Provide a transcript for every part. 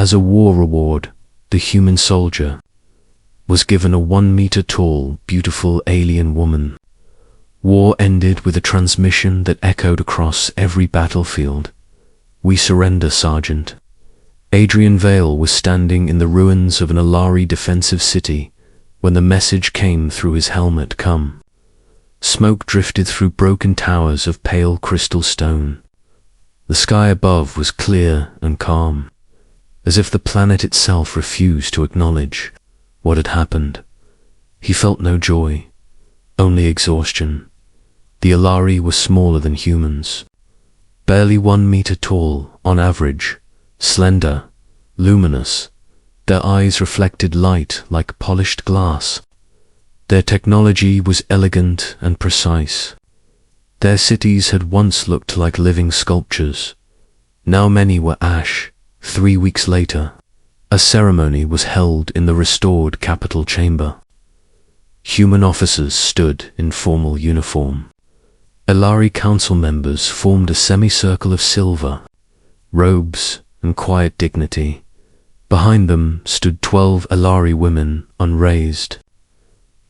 As a war reward, the human soldier was given a 1-meter-tall, beautiful alien woman. War ended with a transmission that echoed across every battlefield. "We surrender, Sergeant." Adrian Vale was standing in the ruins of an Alari defensive city when the message came through his helmet. "Come." Smoke drifted through broken towers of pale crystal stone. The sky above was clear and calm, as if the planet itself refused to acknowledge what had happened. He felt no joy, only exhaustion. The Alari were smaller than humans, barely 1 meter tall on average, slender, luminous. Their eyes reflected light like polished glass. Their technology was elegant and precise. Their cities had once looked like living sculptures. Now many were ash. 3 weeks later, a ceremony was held in the restored capital chamber. Human officers stood in formal uniform. Alari council members formed a semicircle of silver, robes, and quiet dignity. Behind them stood 12 Alari women on raised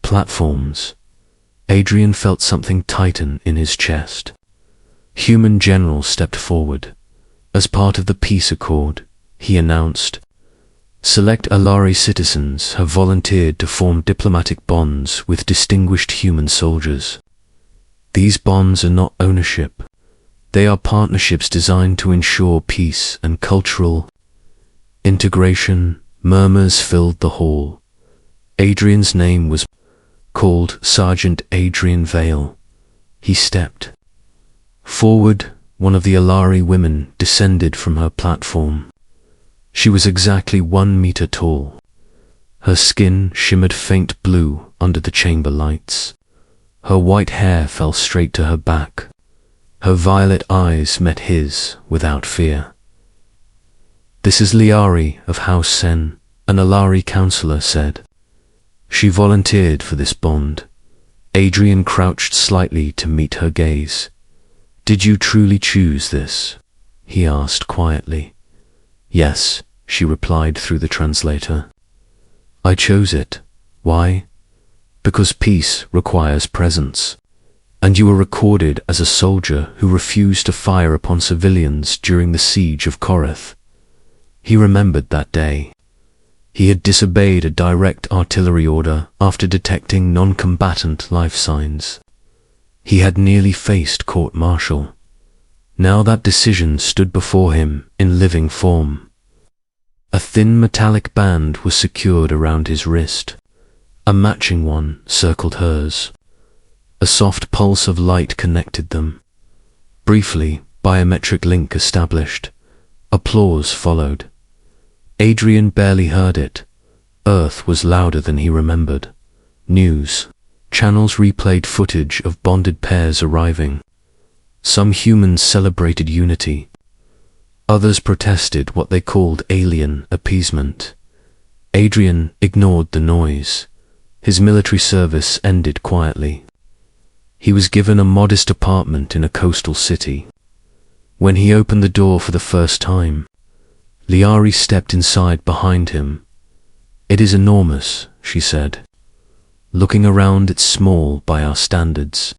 platforms. Adrian felt something tighten in his chest. Human General stepped forward. As part of the peace accord, he announced, "Select Alari citizens have volunteered to form diplomatic bonds with distinguished human soldiers. These bonds are not ownership. They are partnerships designed to ensure peace and cultural integration." Murmurs filled the hall. Adrian's name was called. Sergeant Adrian Vale. He stepped forward. One of the Alari women descended from her platform. She was exactly 1 meter tall. Her skin shimmered faint blue under the chamber lights. Her white hair fell straight to her back. Her violet eyes met his without fear. "This is Liari of House Sen," an Alari counselor said. She volunteered for this bond. Adrian crouched slightly to meet her gaze. "Did you truly choose this?" he asked quietly. "Yes," she replied through the translator. "I chose it. Why? Because peace requires presence. And you were recorded as a soldier who refused to fire upon civilians during the siege of Korath." He remembered that day. He had disobeyed a direct artillery order after detecting non-combatant life signs. He had nearly faced court-martial. Now that decision stood before him in living form. A thin metallic band was secured around his wrist. A matching one circled hers. A soft pulse of light connected them. Briefly, biometric link established. Applause followed. Adrian barely heard it. Earth was louder than he remembered. News channels replayed footage of bonded pairs arriving. Some humans celebrated unity. Others protested what they called alien appeasement. Adrian ignored the noise. His military service ended quietly. He was given a modest apartment in a coastal city. When he opened the door for the first time, Liari stepped inside behind him. "It is enormous," she said. "Looking around, it's small by our standards."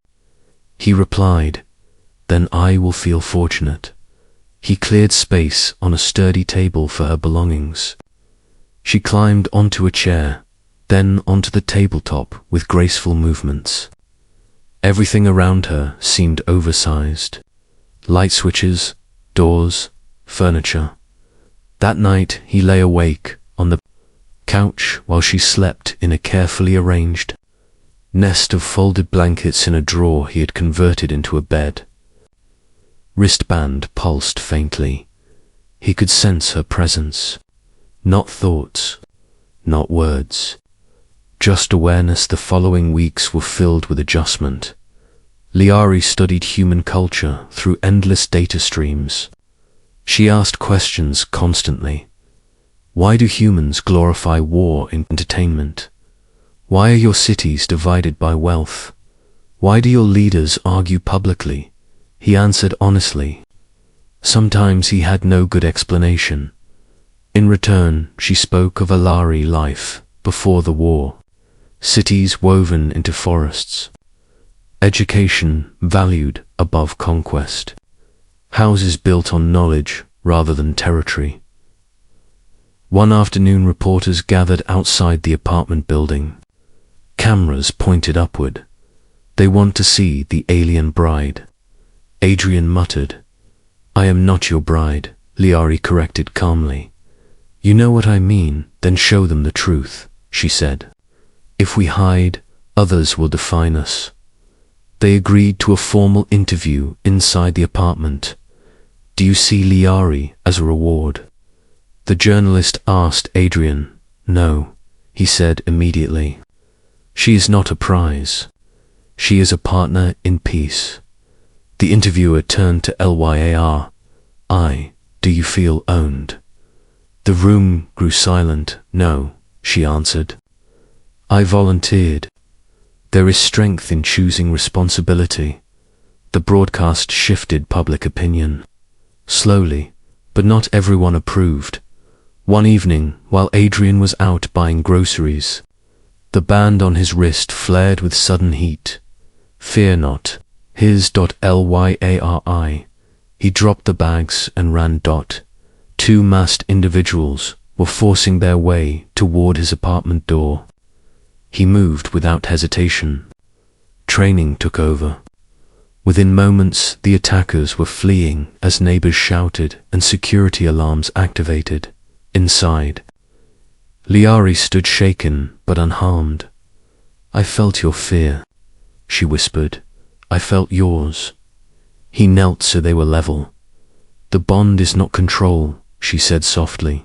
He replied, "Then I will feel fortunate." He cleared space on a sturdy table for her belongings. She climbed onto a chair, then onto the tabletop with graceful movements. Everything around her seemed oversized. Light switches, doors, furniture. That night he lay awake on the couch while she slept in a carefully arranged nest of folded blankets in a drawer he had converted into a bed. Wristband pulsed faintly. He could sense her presence. Not thoughts, not words. Just awareness. The following weeks were filled with adjustment. Liari studied human culture through endless data streams. She asked questions constantly. Why do humans glorify war in entertainment? Why are your cities divided by wealth? Why do your leaders argue publicly? He answered honestly. Sometimes he had no good explanation. In return, she spoke of Alari life before the war, cities woven into forests, education valued above conquest, houses built on knowledge rather than territory. One afternoon, reporters gathered outside the apartment building, cameras pointed upward. They want to see the alien bride. Adrian muttered. I am not your bride, Liari corrected calmly. You know what I mean, then show them the truth, she said. If we hide, others will define us. They agreed to a formal interview inside the apartment. Do you see Liari as a reward? The journalist asked Adrian. No, he said immediately. She is not a prize. She is a partner in peace. The interviewer turned to Lyar. Do you feel owned? The room grew silent. No, she answered. I volunteered. There is strength in choosing responsibility. The broadcast shifted public opinion. Slowly, but not everyone approved. One evening, while Adrian was out buying groceries, the band on his wrist flared with sudden heat. Fear not. His Lyari. He dropped the bags and ran. Two masked individuals were forcing their way toward his apartment door. He moved without hesitation. Training took over. Within moments, the attackers were fleeing as neighbors shouted and security alarms activated. Inside, Liari stood shaken but unharmed. I felt your fear, she whispered. I felt yours. He knelt so they were level. The bond is not control, she said softly.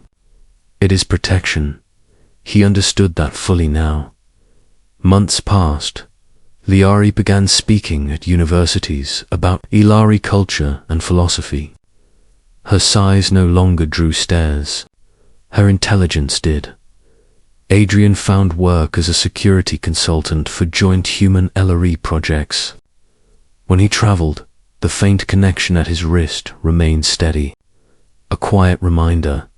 It is protection. He understood that fully now. Months passed. Liari began speaking at universities about Ilari culture and philosophy. Her size no longer drew stares. Her intelligence did. Adrian found work as a security consultant for joint human LRE projects. When he traveled, the faint connection at his wrist remained steady. A quiet reminder.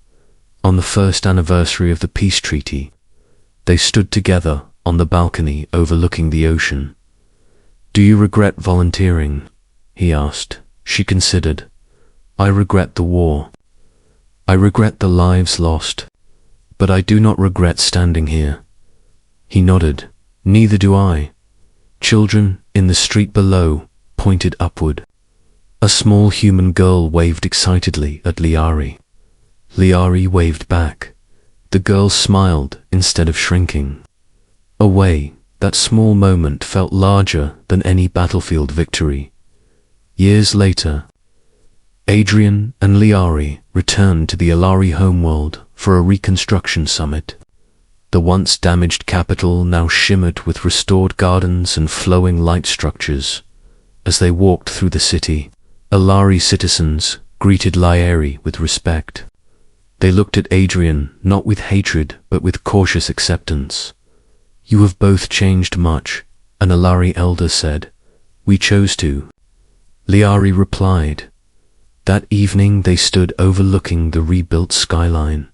On the first anniversary of the peace treaty, they stood together on the balcony overlooking the ocean. Do you regret volunteering? He asked. She considered. I regret the war. I regret the lives lost, but I do not regret standing here. He nodded. Neither do I. Children in the street below pointed upward. A small human girl waved excitedly at Liari. Liari waved back. The girl smiled instead of shrinking. Away, that small moment felt larger than any battlefield victory. Years later, Adrian and Liari returned to the Alari homeworld for a reconstruction summit. The once damaged capital now shimmered with restored gardens and flowing light structures. As they walked through the city, Alari citizens greeted Liari with respect. They looked at Adrian not with hatred but with cautious acceptance. You have both changed much, an Alari elder said. We chose to. Liari replied. That evening they stood overlooking the rebuilt skyline.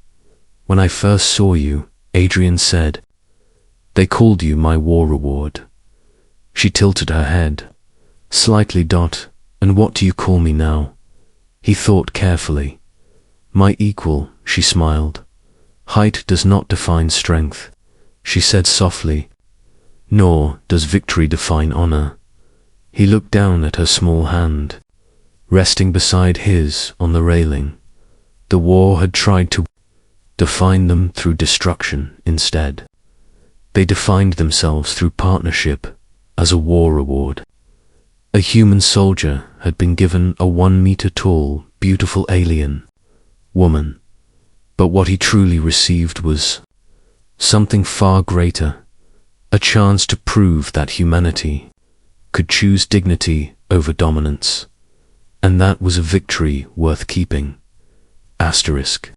When I first saw you, Adrian said, they called you my war reward. She tilted her head. Slightly. And what do you call me now? He thought carefully. My equal, she smiled. Height does not define strength, she said softly. Nor does victory define honor. He looked down at her small hand, resting beside his on the railing. The war had tried to define them through destruction instead. They defined themselves through partnership as a war reward. A human soldier had been given a 1-meter-tall, beautiful alien woman, but what he truly received was something far greater, a chance to prove that humanity could choose dignity over dominance, and that was a victory worth keeping. Asterisk.